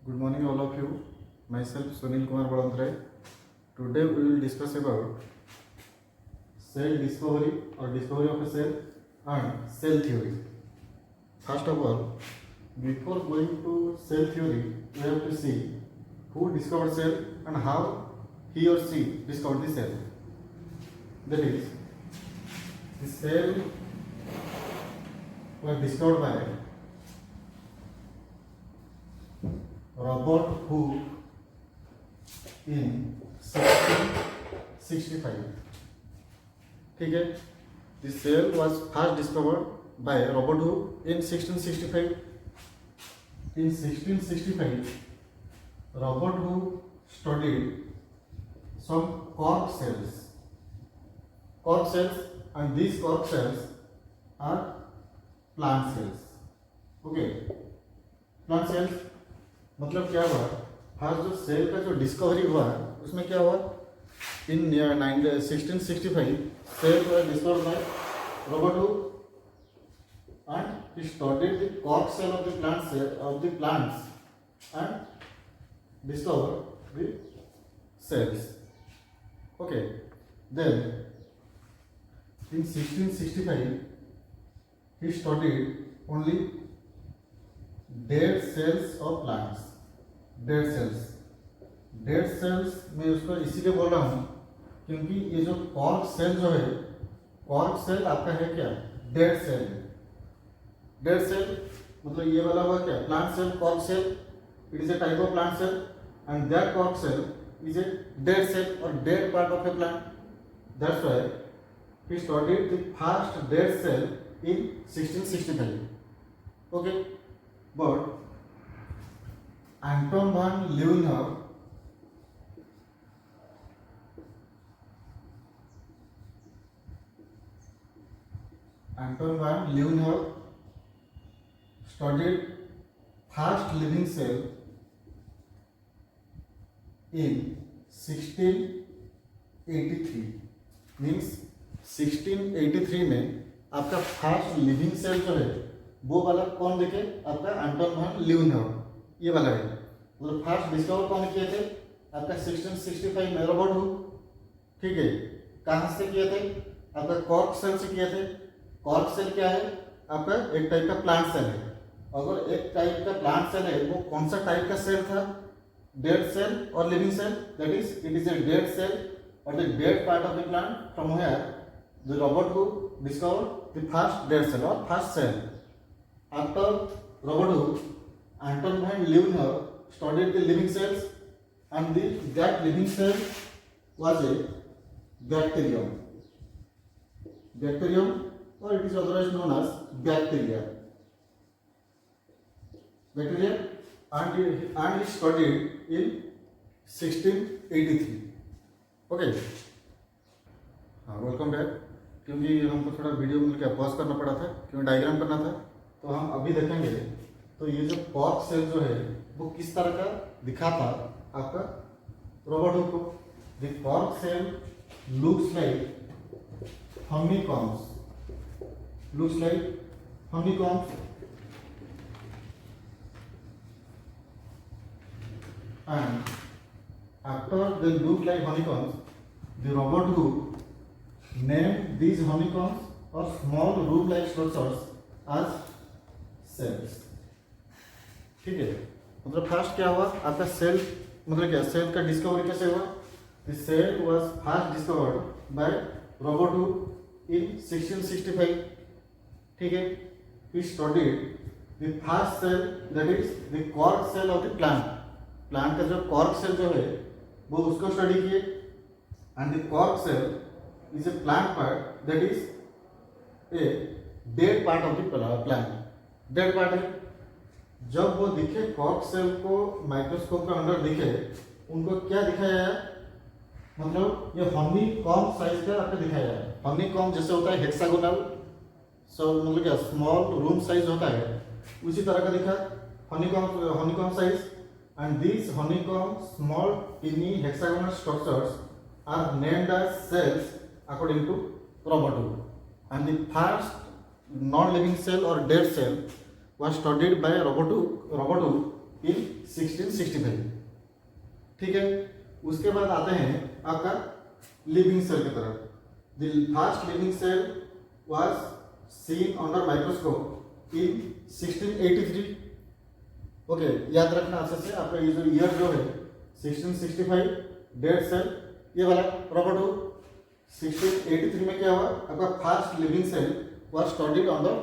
Good morning, all of you. Myself Sunil Kumar Balandre. Today we will discuss about cell discovery or discovery of a cell and cell theory. First of all, before going to cell theory, we have to see who discovered cell and how he or she discovered the cell. That is, the cell was discovered by Robert Hooke in 1665. ठीक है, the cell was first discovered by Robert Hooke in 1665. In 1665, Robert Hooke studied some cork cells. Cork cells, and these cork cells are plant cells. Okay, plant cells मतलब क्या हुआ, first जो cell का जो discovery हुआ उसमें क्या हुआ, इन 1665 cell was discovered by Robert Hooke and he studied the cork cell of the plants and discovered the cells. Okay, then in 1665 he studied only dead cells of plants. Dead cells मैं उसको इसीलिए बोल रहा हूँ क्योंकि ये जो cork cell जो है, कॉर्क सेल आपका है क्या, डेड सेल है. डेड सेल मतलब ये वाला हुआ क्या, plant cell. Cork cell it is a type of plant cell and that cork cell is a dead cell और dead part of a plant. That's why he studied the first dead cell in 1665. Okay, but Anton van Leeuwenhoek studied first living cell in 1683. Means 1683 में आपका first living cell जो है वो वाला कौन देखे, आपका एंटन van लीeuwenhoek. ये वाला है, मतलब फर्स्ट डिस्कवर कौन किए थे, आपका 1665 में रॉबर्ट हुक. ठीक है, कहाँ से किए थे, आपका कॉर्क सेल से किए थे. कॉर्क सेल क्या है, आपका एक टाइप का प्लांट सेल है. अगर एक टाइप का प्लांट सेल है वो कौन सा टाइप का सेल था, डेड सेल और living cell. That is it is a dead cell or the dead part of the plant, from where the Robert Hooke discovered the first dead cell or first cell. After Robert Hooke, Anton van Leeuwenhoek studied the living cells and that living cell was a bacterium. Bacterium, or it is otherwise known as bacteria. Bacteria, and he studied in 1683. Okay, हाँ, welcome back. क्योंकि हमको थोड़ा video मिलकर pause करना पड़ा था क्योंकि diagram करना था, तो हम अभी देखेंगे. तो ये जो कॉर्क सेल जो है वो किस तरह का दिखा था आपका रॉबर्ट हुक को. The cork cell looks like honeycombs and after they look like honeycombs, the Robert Hooke named these honeycombs or small root-like structures as cells. ठीक है, मतलब फर्स्ट क्या हुआ आपका सेल, मतलब क्या सेल का डिस्कवरी कैसे हुआ. The cell was first discovered by Robert Hooke in 1665. ठीक है, he studied the first cell, that is the cork cell of the plant. Plant का जो कॉर्क सेल जो है वो उसको स्टडी किए. And the cork cell is a plant part, that is a dead part of the plant. Dead part है. जब वो दिखे कॉर्क सेल को माइक्रोस्कोप के अंदर दिखे, उनको क्या दिखाया है, मतलब ये हनी कॉम्ब साइज का आपको दिखाया है. हनी कॉम्ब जैसे होता है हेक्सागोनल, सो मतलब क्या स्मॉल रूम साइज होता है, उसी तरह का दिखा Honey comb size. And these honeycomb small tiny hexagonal structures are named as cells according to Robert Hooke. And the first non-living cell or dead cell was studied by Robert Hooke इन 1665। ठीक है, उसके बाद आते हैं आपका लिविंग सेल की तरफ। The first living cell was seen under microscope in 1683। Okay, याद रखना अच्छे से। आपका ये जो ईयर जो है 1665, डेट सेल ये वाला रॉबर्ट हुक। 1683 में क्या हुआ, आपका first living cell was studied under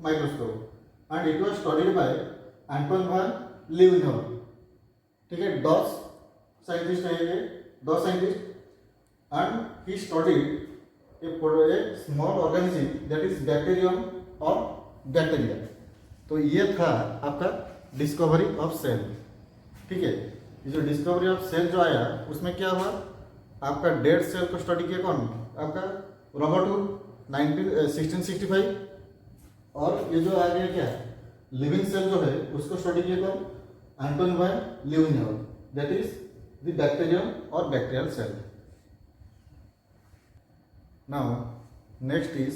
microscope and it was studied by Anton van Leeuwenhoek. ठीक है, डॉस साइंटिस्ट है ये, Dutch scientist, and he studied a small organism that is bacterium और बैक्टीरिया। तो ये था आपका डिस्कवरी ऑफ सेल। ठीक है, ये जो डिस्कवरी ऑफ सेल जो आया उसमें क्या हुआ, आपका डेड सेल को स्टडी किया कौन, आपका रॉबर्ट हुक 1665। और ये जो आ गया क्या, लिविंग सेल जो है उसको स्टडी किया कौन, Anton van Leeuwenhoek, that is the bacterium और bacterial cell. Now next is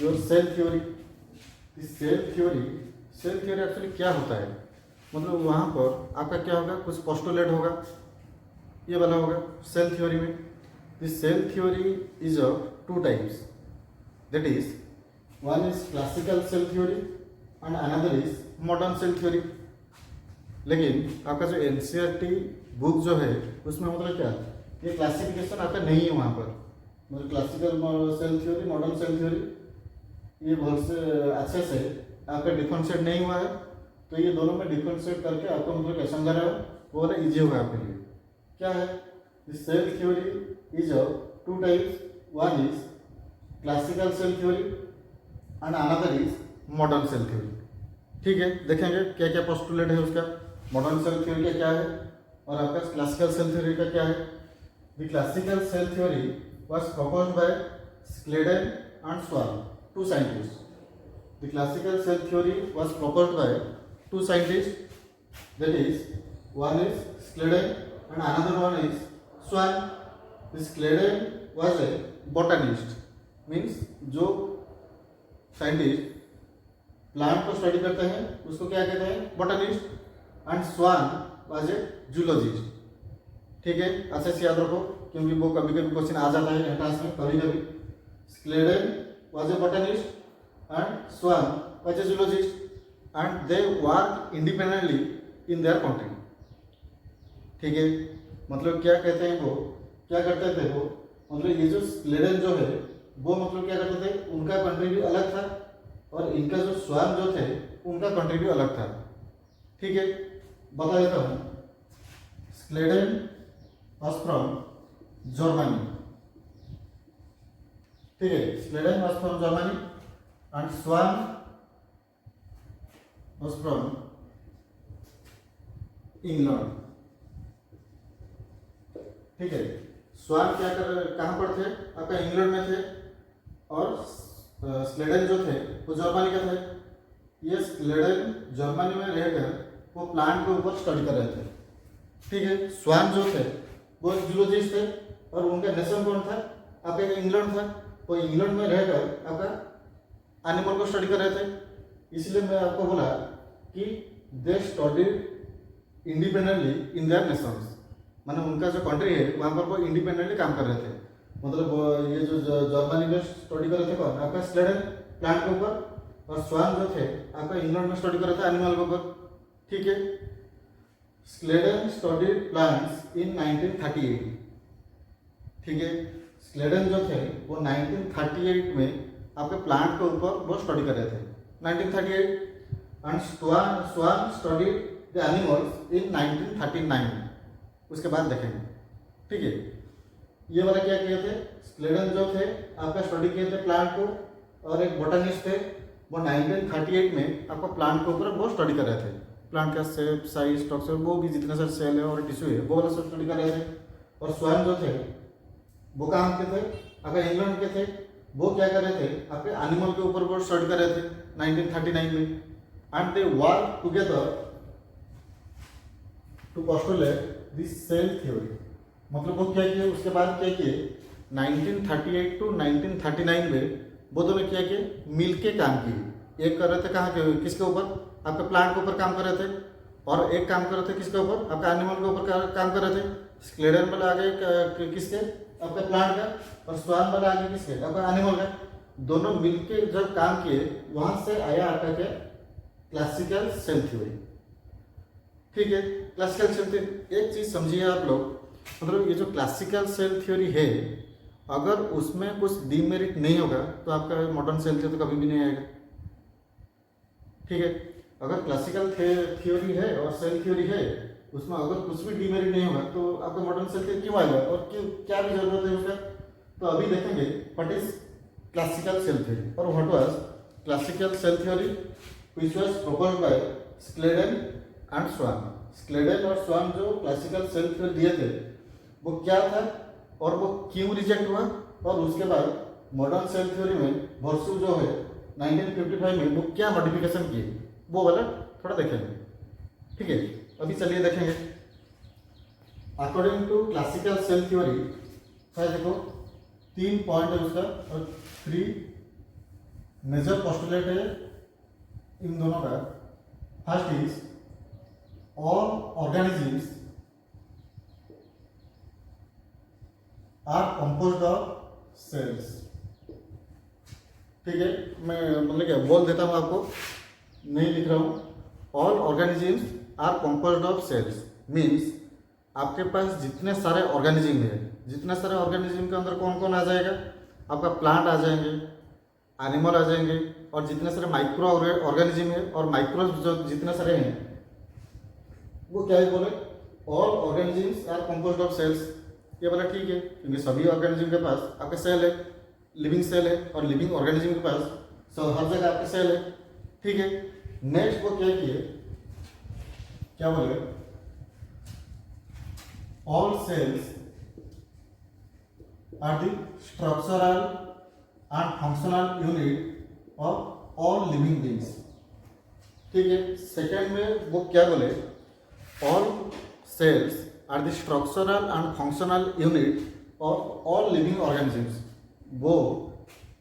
your cell theory. Cell theory actually क्या होता है, मतलब वहाँ पर आपका क्या होगा, कुछ पोस्टुलेट होगा, ये वाला होगा सेल थ्योरी में। This cell theory is of two types, that is one is classical cell theory and another is modern cell theory. लेकिन आपका जो एनसीईआरटी बुक जो है उसमें मतलब क्या, ये क्लासिफिकेशन आपका नहीं है वहाँ पर, मतलब classical cell theory, modern cell theory, ये बहुत से अच्छे से आपका डिफरेंशिएट नहीं हुआ है। तो ये दोनों में डिफरेंशिएट करके आपको मतलब क्या समझा रहा है वो वाला ईजी होगा आपके लिए। क्या है, this cell theory is of two types, one is classical cell theory and another is modern cell theory. ठीक है, देखेंगे क्या क्या पोस्टुलेट है उसका, मॉडर्न सेल थ्योरी का क्या है और आपका क्लासिकल सेल थ्योरी का क्या है। The classical cell theory was proposed by Sladen and Swan, two scientists. The classical cell theory was proposed by two scientists, that is, one is Sladen and another one is Swan. This Sladen was a botanist, means जो scientist plant को study करते हैं उसको क्या कहते हैं, botanist, and Swann was a zoologist. ठीक है, अच्छे से याद रखो क्योंकि वो कभी कभी क्वेश्चन आ जाता है एंट्रेंस में कभी कभी। Schleiden was a botanist and Swann was a zoologist and they work independently in their country. ठीक है, मतलब क्या कहते हैं, वो क्या करते थे, वो मतलब ये जो स्लेडन जो है वो मतलब क्या करते थे, उनका कंट्री भी अलग था और इनका जो स्वान जो थे उनका कंट्री भी अलग था। ठीक है, बता देता हूँ। Schleiden was from Germany. ठीक है, Schleiden was from Germany and Swan was from England. ठीक है, स्वान कहाँ पर थे, आपका इंग्लैंड में थे और स्लेडन जो थे वो जर्मनी का थे। ये स्लेडन जर्मनी में रहकर वो प्लांट के ऊपर स्टडी कर रहे थे। ठीक है, स्वान जो थे वो जूलॉजिस्ट थे और उनका नेशन कौन था, आपका इंग्लैंड था। वो इंग्लैंड में रहकर आपका एनिमल को स्टडी कर रहे थे। इसलिए मैं आपको बोला कि दे studied independently in there Nations, माने उनका जो कंट्री है वहाँ पर वो इंडिपेंडेंटली काम कर रहे थे। मतलब ये जो जर्मनी में स्टडी कर रहे थे कौन, आपका स्लेडन प्लांट के ऊपर, और स्वान जो थे आपका इंग्लैंड में स्टडी कर रहे थे एनिमल के ऊपर। ठीक है, स्लेडन स्टडीड प्लांट्स इन 1938। ठीक है, स्लेडन जो थे वो 1938 में आपके प्लांट के ऊपर वो स्टडी कर रहे थे 1938, and Swann studied the animals in 1939। उसके बाद देखेंगे। ठीक है, ये वाला क्या किए थे, स्लेडन जो थे आपका स्टडी किए थे प्लांट को, और एक बोटानिस्ट थे वो 1938 में आपका प्लांट के ऊपर वो स्टडी कर रहे थे। प्लांट का शेप, साइज, स्ट्रक्चर, वो भी जितने सारे सेल है और टिश्यू है वो वाला सब स्टडी कर रहे थे। और स्वान जो थे वो कहाँ के थे, अगर इंग्लैंड के थे, वो क्या कर रहे थे, आपके एनिमल के ऊपर वो स्टडी कर रहे थे 1939 में, and they work together to postulate this cell theory. मतलब वो क्या किए, उसके बाद क्या किए, 1938 टू 1939 में वो दोनों क्या किए, मिलके काम किए। एक कर रहे थे कहाँ के, किसके ऊपर, आपके प्लांट के ऊपर काम कर रहे थे, और एक काम कर रहे थे किसके ऊपर, आपका एनिमल के ऊपर काम कर रहे थे। स्क्लेडन वाला आगे किसके, आपका प्लांट का, और स्वान वाला आगे किसके, आपका एनिमल का। दोनों मिलके जब काम किए वहां से आया आपका क्या, क्लासिकल सेल थ्योरी। ठीक है, क्लासिकल सेल थ्योरी एक चीज समझिए आप लोग, मतलब ये जो क्लासिकल सेल थ्योरी है, अगर उसमें कुछ डीमेरिट नहीं होगा तो आपका मॉडर्न सेल थ्योरी तो कभी भी नहीं आएगा। ठीक है, अगर क्लासिकल थ्योरी है और सेल थ्योरी है, उसमें अगर कुछ भी डीमेरिट नहीं होगा तो आपका मॉडर्न सेल थ्योरी क्यों आएगा और क्यों, क्या भी जरूरत है उसका। तो अभी देखेंगे what is classical cell theory और what was classical cell theory which was proposed by Schleiden and Schwann. Schleiden और स्वान जो क्लासिकल सेल थ्योरी दिए थे वो क्या था और वो क्यों रिजेक्ट हुआ, और उसके बाद मॉडर्न सेल थ्योरी में वर्सू जो है 1955 में वो क्या मॉडिफिकेशन किए, वो वाला थोड़ा देखेंगे। ठीक है, अभी चलिए देखेंगे। According to classical cell theory है, देखो 3 पॉइंट है उसका और 3 मेजर पोस्टुलेट है इन दोनों का। First is all organisms are composed of cells. ठीक है, मैं मतलब क्या बोल देता हूँ आपको, नहीं लिख रहा हूँ। All organisms are composed of cells means आपके पास जितने सारे ऑर्गेनिज्म है, जितने सारे ऑर्गेनिज्म के अंदर कौन कौन आ जाएगा, आपका प्लांट आ जाएंगे, एनिमल आ जाएंगे, और जितने सारे माइक्रो ऑर्गेनिज्म है और माइक्रो जो जितने सारे हैं वो क्या है बोले, all organisms are composed of cells. ये बोला ठीक है, क्योंकि सभी ऑर्गेनिज्म के पास आपका सेल है, लिविंग सेल है, और लिविंग ऑर्गेनिज्म के पास सब हर जगह आपका सेल है। ठीक है, नेक्स्ट वो क्या किए, क्या बोले, all cells are the structural and functional unit of all living beings. ठीक है, सेकेंड में वो क्या बोले, all cells are the structural and functional unit of all living organisms. वो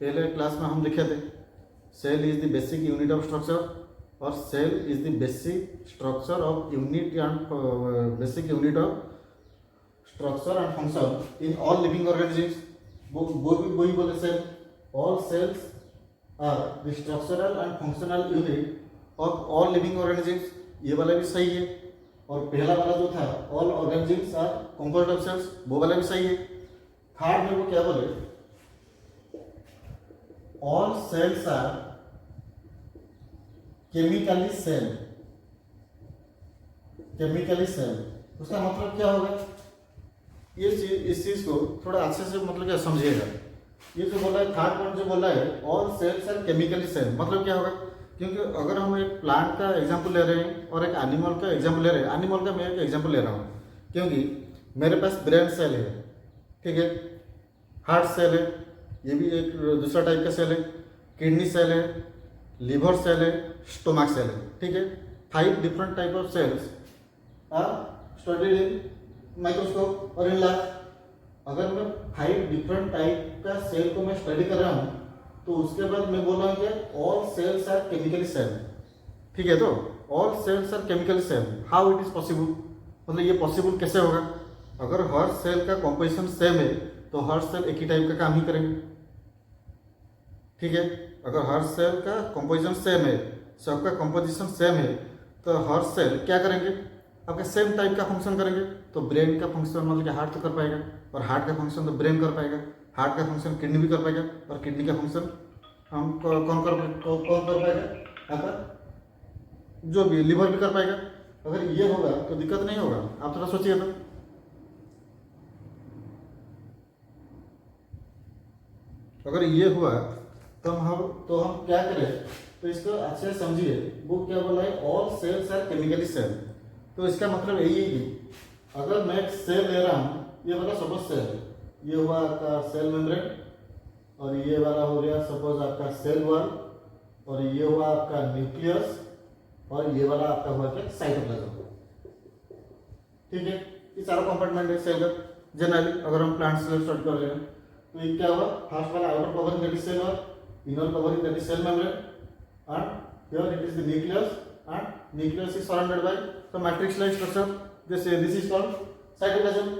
पहले क्लास में हम लिखे थे, cell is the basic unit of structure, और cell is the basic structure of unit and basic unit of structure and function in all living organisms. वो भी वही बोले, cell all cells are the structural and functional unit of all living organisms. ये वाला भी सही है, और पहला वाला जो था all organisms are composed of cells, वो वाला भी सही है। थर्ड में वो क्या बोले, all cells are chemically cell. Chemically cell उसका मतलब क्या होगा, ये चीज, इस चीज को थोड़ा अच्छे से मतलब क्या समझिएगा। ये जो बोला है थर्ड पॉइंट जो बोला है, all cells are chemically cell, मतलब क्या होगा, क्योंकि अगर हम एक प्लांट का एग्जांपल ले रहे हैं और एक एनिमल का एग्जांपल ले रहे हैं, एनिमल का मैं एक एग्जांपल ले रहा हूँ क्योंकि मेरे पास ब्रेन सेल है, ठीक है, हार्ट सेल है, ये भी एक दूसरा टाइप का सेल है, किडनी सेल है, लिवर सेल है, स्टोमक सेल है। ठीक है, 5 different type of cells are studied in microscope और इन लैब। अगर मैं 5 डिफरेंट टाइप का सेल को मैं स्टडी कर रहा हूँ तो उसके बाद मैं बोल रहा हूँ कि all cells are chemically cell. ठीक है, तो all cells are chemically cell, how it is possible, मतलब ये पॉसिबल कैसे होगा। अगर हर सेल का कॉम्पोजिशन सेम है तो हर सेल एक ही टाइप का काम ही करेंगे। ठीक है, अगर हर सेल का कॉम्पोजिशन सेम है, सबका कॉम्पोजिशन सेम है, तो हर सेल क्या करेंगे, आपके सेम टाइप का फंक्शन करेंगे। तो ब्रेन का फंक्शन मतलब कि हार्ट तो कर पाएगा, और हार्ट का फंक्शन तो ब्रेन कर पाएगा, हार्ट का फंक्शन किडनी भी कर पाएगा, और किडनी का फंक्शन हम कौन कर पाएगा, आपका जो भी लिवर भी कर पाएगा। अगर ये होगा तो दिक्कत नहीं होगा, आप थोड़ा सोचिए। तो अगर ये हुआ तो हम क्या करें, तो इसको अच्छे से समझिए। वो क्या बोला है, all cells are chemically cell. तो इसका मतलब यही है कि अगर मैं एक सेल ले रहा हूँ, ये वाला सपोज सेल, ये हुआ आपका सेल मेम्ब्रेन, और ये वाला हो गया सपोज आपका सेल वॉल, और ये हुआ आपका न्यूक्लियस, और ये वाला आपका हुआ क्या, साइटोप्लाज्म। ठीक है, ये सारा कंपार्टमेंट है सेल का। जनरली अगर हम प्लांट सेल स्टार्ट कर रहे हैं तो ये क्या हुआ, फर्स्ट वाला outer covering that is cell wall, inner covering that is cell membrane, and here it is the nucleus, and nucleus is surrounded by तो मैट्रिक्स लाइक स्ट्रक्चर जैसे दिस इज कॉल्ड साइटोप्लाज्म।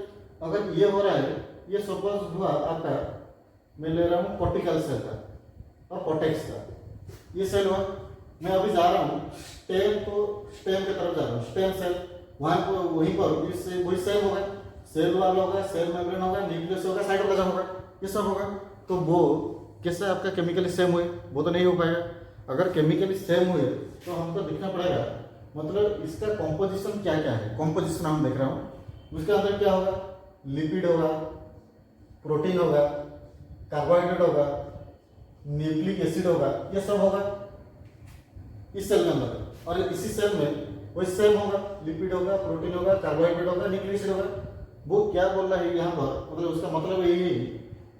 अगर ये हो रहा है, ये suppose हुआ आपका, मैं ले रहा हूँ कॉर्टिकल सेल का और कॉर्टेक्स का, ये सेल हुआ, मैं अभी जा रहा हूँ स्टेम की तरफ जा रहा हूँ, स्टेम सेल, वहाँ पर वहीं पर इससे वही सेल होगा, सेल वॉल होगा, सेल मेम्ब्रेन होगा, न्यूक्लियस होगा, साइटोप्लाज्म होगा, ये सब होगा। तो वो कैसे आपका केमिकली सेम हुए, वो तो नहीं हो पाएगा। अगर केमिकली सेम हुए तो हमको देखना पड़ेगा मतलब इसका कॉम्पोजिशन क्या क्या है। कॉम्पोजिशन हम देख रहा हूँ, उसके अंदर क्या होगा, लिपिड होगा, प्रोटीन होगा, कार्बोहाइड्रेट होगा, न्यूक्लिक एसिड होगा, ये सब होगा इस सेल के अंदर। और इसी सेल में वही सेम होगा, लिपिड होगा, प्रोटीन होगा, कार्बोहाइड्रेट होगा, न्यूक्लिक एसिड होगा। वो क्या बोल रहा है यहाँ पर, मतलब उसका मतलब यही है,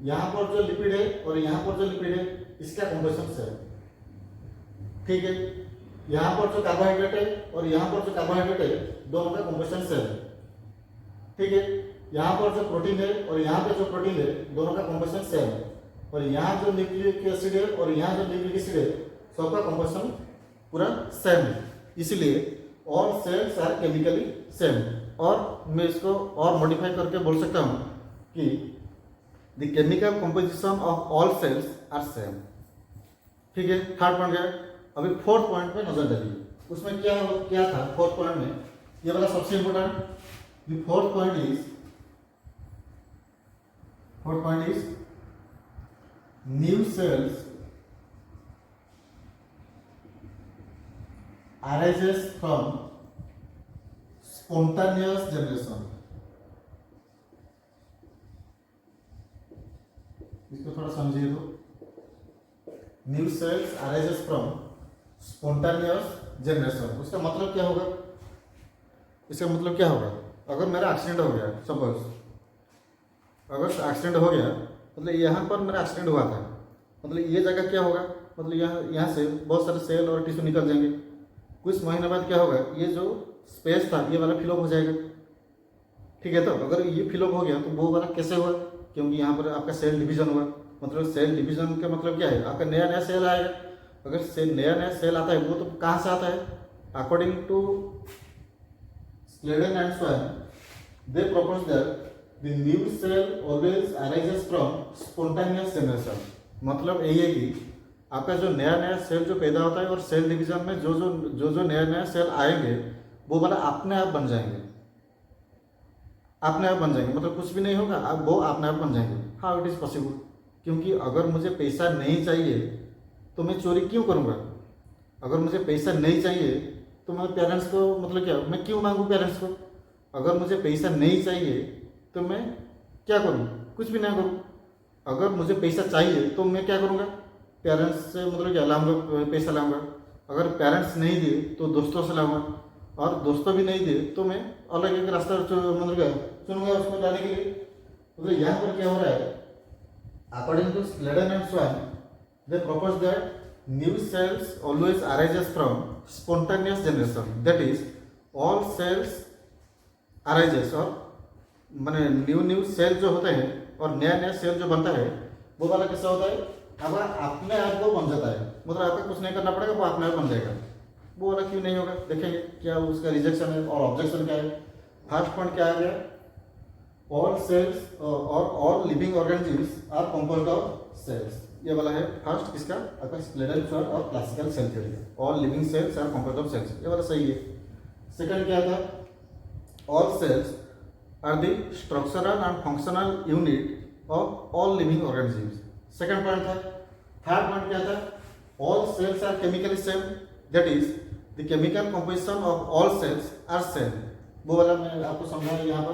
यहाँ पर जो लिपिड है और यहाँ पर जो लिपिड है, इसका कॉम्पोजिशन सेम, ठीक है। यहाँ पर जो कार्बोहाइड्रेट है और यहाँ पर जो कार्बोहाइड्रेट है, दोनों का कॉम्पोजिशन सेम है, ठीक है। यहाँ पर जो प्रोटीन है और यहाँ पे जो प्रोटीन है, दोनों का कॉम्पोजिशन सेम है। और यहाँ जो न्यूक्लिक एसिड है और यहाँ जो न्यूक्लिक एसिड है, सबका कॉम्पोजिशन पूरा सेम है। इसलिए all cells are chemically same. और मैं इसको और मॉडिफाई करके बोल सकता हूँ कि the chemical composition of all cells are same, ठीक है। थर्ड पॉइंट गया। अभी फोर्थ पॉइंट पे नजर डालिए, उसमें क्या क्या था फोर्थ पॉइंट में, ये वाला सबसे important. The fourth point is new sales arises from spontaneous generation। इसको थोड़ा समझिए तो, new sales arises from spontaneous generation, उसका मतलब क्या होगा, इसका मतलब क्या होगा। अगर मेरा एक्सीडेंट हो गया, सपोज अगर एक्सीडेंट हो गया, मतलब यहाँ पर मेरा एक्सीडेंट हुआ था, मतलब ये जगह क्या होगा, मतलब यहाँ से बहुत सारे सेल और टिश्यू निकल जाएंगे। कुछ महीने बाद क्या होगा, ये जो स्पेस था ये वाला फिलअप हो जाएगा, ठीक है। तो अगर ये फिलअप हो गया तो वो वाला कैसे हुआ, क्योंकि यहाँ पर आपका सेल डिवीजन हुआ। मतलब सेल डिवीजन का मतलब क्या है, आपका नया नया सेल आएगा। अगर नया नया सेल आता है, वो तो कहाँ से आता है, according to Schleiden and Swann, they propose that the new cell always arises from spontaneous generation. मतलब यही है कि आपका जो नया नया सेल जो पैदा होता है और सेल डिवीजन में जो नया नया सेल आएंगे, वो वाला अपने आप बन जाएंगे, अपने आप बन जाएंगे। मतलब कुछ भी नहीं होगा, वो अपने आप बन जाएंगे। हाउ इट इज पॉसिबल, क्योंकि अगर मुझे पैसा नहीं चाहिए तो मैं चोरी क्यों करूँगा। अगर मुझे पैसा नहीं चाहिए तो मैं पेरेंट्स को, मतलब क्या, मैं क्यों मांगू पेरेंट्स को। अगर मुझे पैसा नहीं चाहिए तो मैं क्या करूँ, कुछ भी नहीं करूँ। अगर मुझे पैसा चाहिए तो मैं क्या करूँगा, पेरेंट्स से मतलब क्या लाऊंगा, पैसा लाऊंगा। अगर पेरेंट्स नहीं दिए तो दोस्तों से लाऊंगा, और दोस्तों भी नहीं दिए तो मैं अलग एक रास्ता मतलब क्या चुनूंगा उसको लाने के लिए। मतलब यहाँ पर क्या हो रहा है, according to Schleiden and Swann, they propose that new cells always arises from spontaneous generation. That is all cells arises, और मैंने न्यू सेल जो होते हैं और नया नया सेल जो बनता है, वो वाला कैसा होता है, अब अपने आप को बन जाता है। मतलब आपको कुछ नहीं करना पड़ेगा, वो अपने आप बन जाएगा। वो वाला क्यों नहीं होगा, देखेंगे क्या उसका रिजेक्शन है और ऑब्जेक्शन क्या है। फर्स्ट पॉइंट क्या आ गया, ऑल सेल्स और all living organisms are composed of cells. ये वाला है फर्स्ट, इसका आपका स्लेडन स्वान और classical cell theory. All living cells are composed of cells, ये वाला सही है। सेकंड क्या था, all cells are the structural and functional unit of all living organisms. Second point था। थर्ड पॉइंट क्या था, all cells are chemically same, that is the chemical composition of all cells are same. वो वाला मैं आपको समझाया यहाँ पर,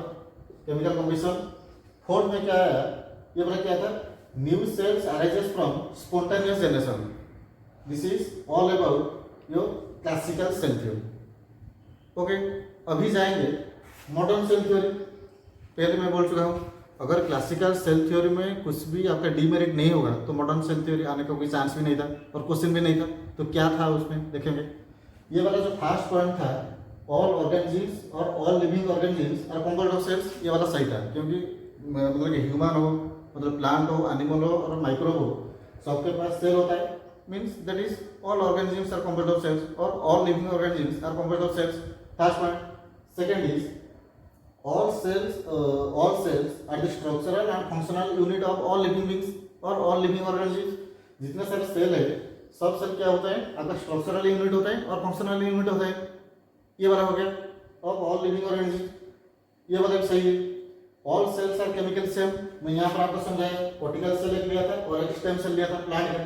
केमिकल कंपोजिशन। फोर्थ में क्या आया, ये वाला क्या था, new cells arises from spontaneous generation. This is all about your classical cell theory. Okay, अभी जाएंगे मॉडर्न सेल थ्योरी। पहले मैं बोल चुका हूँ, अगर क्लासिकल सेल थ्योरी में कुछ भी आपका डीमेरिट नहीं होगा तो मॉडर्न सेल थ्योरी आने का कोई चांस भी नहीं था और क्वेश्चन भी नहीं था। तो क्या था उसमें देखेंगे। ये वाला जो फर्स्ट पॉइंट था, ऑल ऑर्गेनिजम्स और all living organisms are composed of cells, ये वाला सही था। क्योंकि मतलब कि ह्यूमन हो, मतलब प्लांट हो, एनिमल हो और माइक्रोब हो, सबके पास सेल होता है। Means that is all organisms are composed of cells और all living organisms are composed of cells. First point. Second is all cells are the structural and functional unit of all living beings or all living organisms. जितने सारे cell है सब cell क्या होता है आपका structural unit होता है और फंक्शनल यूनिट होता है. ये वाला हो गया ऑफ ऑल लिविंग ऑर्गेनिज्म. ये वाला भी सही है. All cells are chemical same. मैं यहाँ पर आपको समझाया कॉर्टिकल सेल एक लिया था और एक स्टेम सेल लिया था प्लांट का.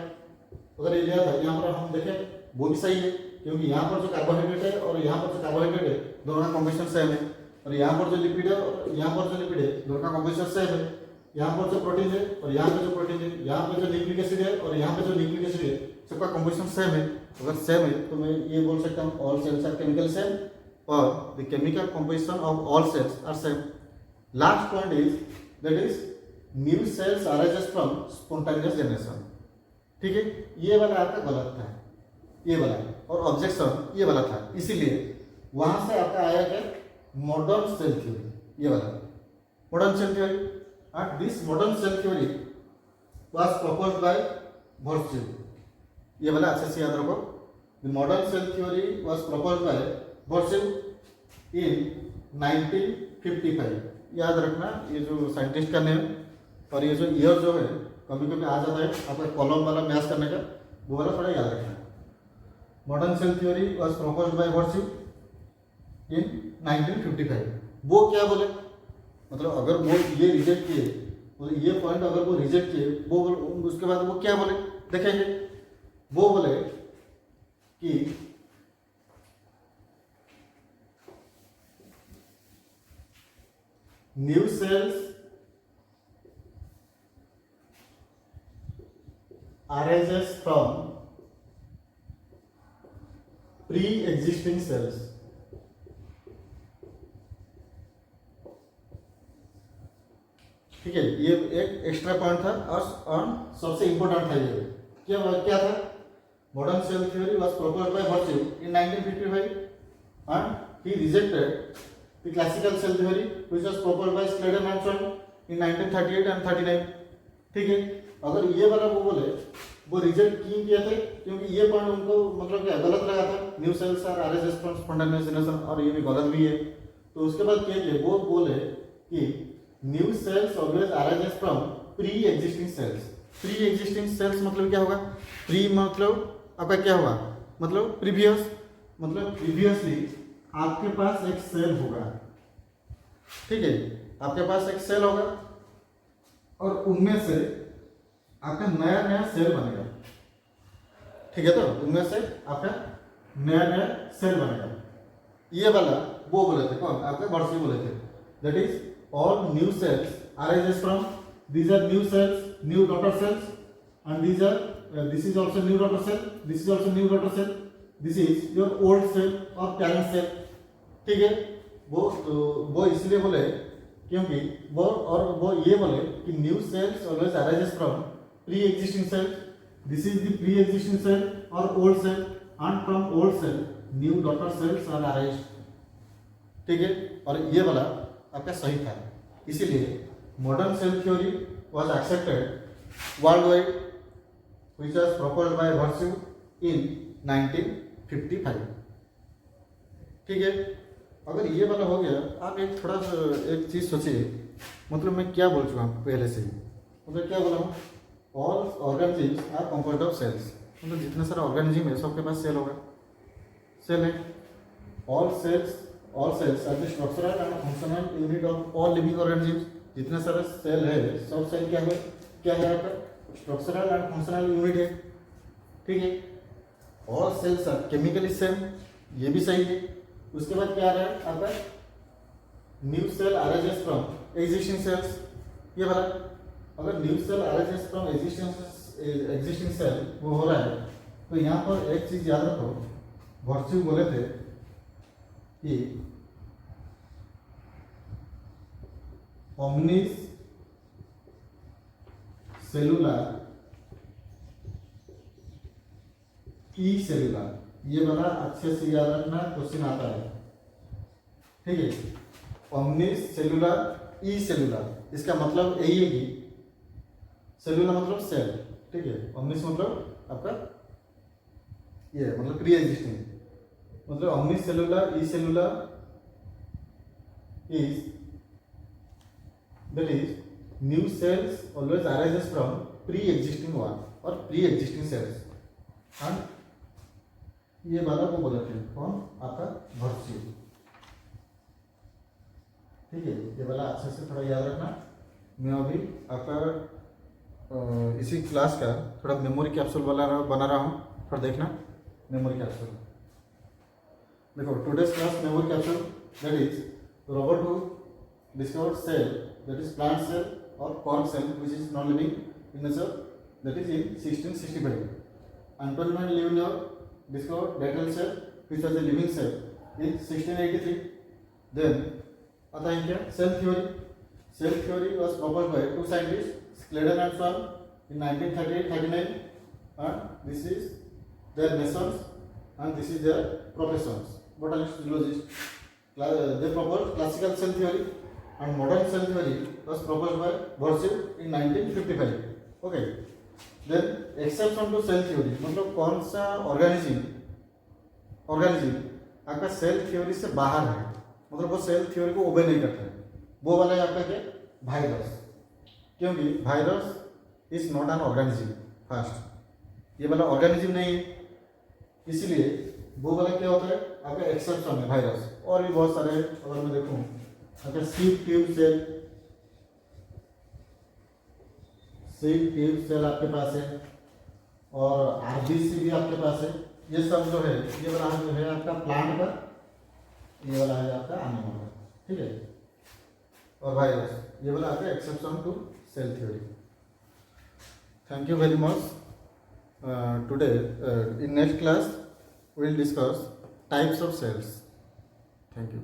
अगर ये लिया था यहाँ पर हम देखें वो भी सही है क्योंकि यहाँ पर जो कार्बोहाइड्रेट है और यहाँ पर जो कार्बोहाइड्रेट है दोनों का कॉम्बिनेशन सेम है. और यहाँ पर जो लिपिड है और यहाँ पर जो लिपिड है दोनों का कॉम्बिनेशन सेम है. यहाँ पर जो प्रोटीन है और यहाँ पे जो प्रोटीन है, यहाँ पे जो न्यूक्लिक एसिड है और यहाँ पे जो न्यूक्लिक एसिड है, सबका कॉम्बिनेशन सेम है. अगर सेम है तो मैं ये बोल सकता हूँ all cells are chemical same और the chemical composition of all cells are same. Last point is that is new cells arises from spontaneous generation. ठीक है, ये वाला आपका गलत था, ये वाला, और ऑब्जेक्शन ये वाला था. इसीलिए वहां से आपका आया क्या मॉडर्न सेल थ्योरी. ये वाला modern cell theory. And this modern cell theory was proposed by Virchow. ये वाला अच्छे से याद रखो. The modern cell theory was proposed by Virchow in 1955. याद रखना ये जो साइंटिस्ट का नेम और ये जो ईयर जो है कभी कभी आ जाता है आपका कॉलम वाला मैच करने का, वो वाला थोड़ा याद रखना. Modern cell theory was proposed by Virchow in 1955. वो क्या बोले मतलब अगर वो ये रिजेक्ट किए तो ये पॉइंट अगर वो रिजेक्ट किए वो उसके बाद वो क्या बोले देखेंगे. वो बोले कि new sales arises from pre-existing cells. ठीक है, ये एक एक्स्ट्रा पॉइंट था और सबसे इंपॉर्टेंट था. ये क्या था modern cell theory was proposed by Virchow in 1955 and he rejected the classical cell theory which was proposed by Slater and Schwann in 1938 and 39. ठीक है, अगर ये वाला वो बोले वो रिजेक्ट क्यों किया थे क्योंकि ये पॉइंट उनको मतलब क्या गलत लगा था. New cells are arises from spontaneous generation और ये भी गलत भी है. तो उसके बाद क्या किया वो बोले कि new cells always arises from pre existing cells. Pre existing cells मतलब क्या होगा. प्री मतलब आपका क्या होगा मतलब प्रीवियस, मतलब प्रीवियसली आपके पास एक सेल होगा. ठीक है, आपके पास एक सेल होगा और उनमें से आपका नया नया सेल बनेगा. ठीक है, तो उनमें से आपका नया नया सेल बनेगा. ये वाला वो बोले थे कौन आपके वर्च्यू बोले थे. That is all new cells arises from these are new cells, new daughter cells, and these are this is also new daughter cell, this is also new daughter cell, this is your old cell or parent cell. ठीक है, वो इसलिए बोले क्योंकि वो ये बोले कि new cells always arises from pre-existing cell. This is the pre-existing cell or old cell, and from old cell new daughter cells are arised. ठीक है, और ये वाला आपका सही था. इसीलिए modern cell theory was accepted worldwide which was proposed by Virchow in 1955. ठीक है, अगर ये वाला हो गया आप एक थोड़ा सा एक चीज़ सोचिए. मतलब मैं क्या बोल चुका हूँ पहले से ही. मतलब क्या बोला हूँ all organisms are composed of cells. मतलब जितने सारे ऑर्गेनिज्म है सबके पास सेल होगा. सेल है. All cells are the structural and functional unit of all living organisms. जितने सारे सेल है सब सेल क्या है आपका स्ट्रक्चरल एंड फंक्शनल यूनिट है. ठीक है, all cells are chemically same. ये भी सही है. उसके बाद क्या आ रहा है आपका new cell arises from existing cells. ये वाला अगर new cell arises from existing cell वो हो रहा है तो यहाँ पर एक चीज याद रखो. वर्च्यू बोले थे कि omnis cellular ई सेलुलर. ये वाला अच्छे से याद रखना, क्वेश्चन आता है. ठीक है, omnis cellular ई सेलुलर इसका मतलब यही है कि सेलुलर मतलब सेल. ठीक है, omnis मतलब आपका ये मतलब प्री एग्जिस्टिंग मतलब omnis cellular E cellular is that is new cells always arises from pre-existing one or pre-existing cells and ये वाला को बोलते हैं कौन आपका वर्च्यू। ठीक है, ये वाला अच्छे से थोड़ा याद रखना। मैं अभी आपका इसी क्लास का थोड़ा मेमोरी कैप्सूल बना रहा हूँ, थोड़ा देखना मेमोरी कैप्सूल। देखो today's class memory capsule that is Robert who discovered cell that is plant cell or cork cell which is non living in nature, that is in 1665. Antoine Leeuwenhoek discovered Bethel cell which was a living cell in 1683. Then आता है क्या cell theory. Cell theory was proposed by two scientists Sladen and Swan in 1938-39 and this is their nations and this is their professions. Botanist, zoologist. They proposed classical cell theory and modern cell theory was proposed by Virchow in 1955. Okay. Then exception to cell theory मतलब कौन सा organism आपका cell theory से बाहर है, मतलब वो cell theory को ओबे नहीं करता है, वो वाला है आपका क्या वायरस, क्योंकि virus is not an organism. First ये वाला ऑर्गेनिज्म नहीं है, इसलिए वो वाला क्या होता है आपका एक्सेप्शन है वायरस। और भी बहुत सारे अगर मैं देखूँ अच्छा सीड ट्यूब सेल आपके पास है और आरबीसी भी आपके पास है। ये सब जो है ये वाला जो है आपका प्लांट का, ये वाला है आपका एनिमल का। ठीक है, और वायरस ये वाला आपका exception to cell theory. Thank you very much. Today in next class we will discuss types of cells. Thank you.